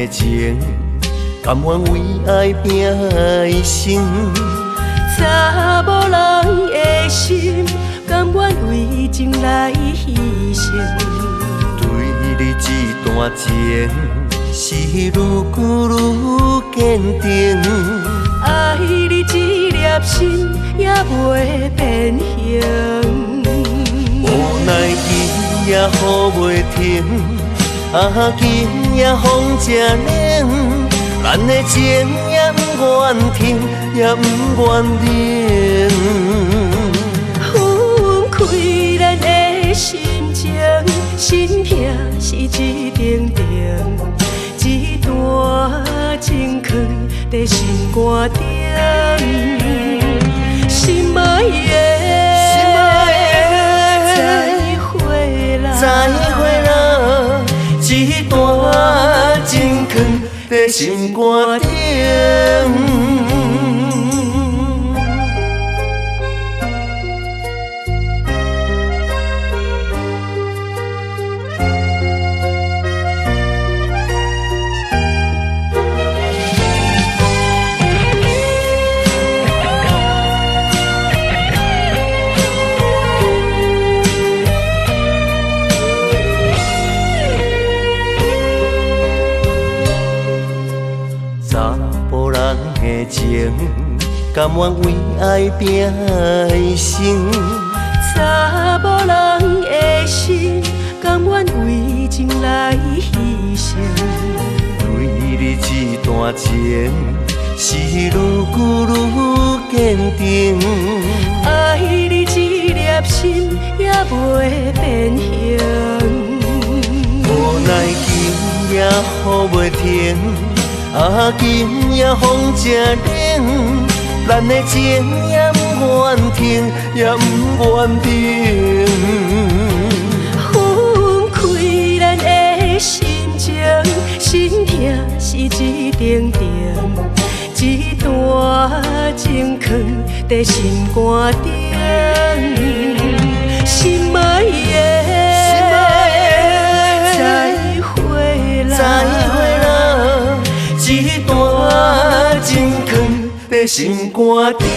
情，甘愿为爱拼一生。查某人的心，甘愿为情来牺牲。对你这段情，是愈久愈坚定。爱你这粒心，也袂变形。无奈伊也雨袂停。今夜风正冷，咱的情也不愿停，也不愿停。分开咱的心情，心痛是一定定，一段情藏在心肝顶，心爱的，再会啦，再会啦。一段情藏在心肝顶。情，甘愿为爱拼一生。查某人的心，甘愿为情来牺牲。对你这段情，是愈久愈坚定。爱你这粒心，也袂变形。无奈今夜雨袂停。今夜风正冷，咱的情也不愿停，也不愿停。分开咱的心情，心痛是一定定，一段情藏在心肝顶，心爱的，再会啦，再会啦。一段情藏在心肝顶，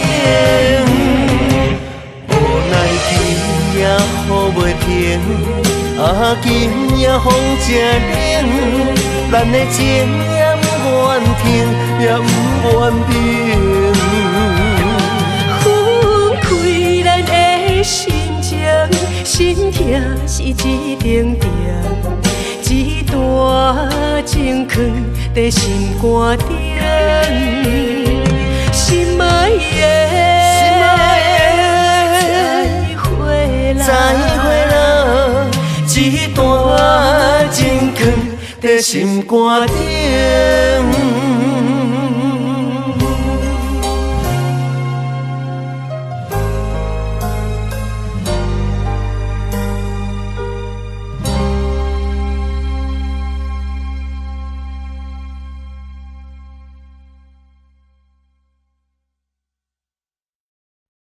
无奈今夜雨袂停，今夜风正冷，咱的情也不愿停，也不愿停。分开咱的心情，心痛是一定定。一段情藏在心肝顶，心爱的，再会啦，再会啦。一段情藏在心肝顶。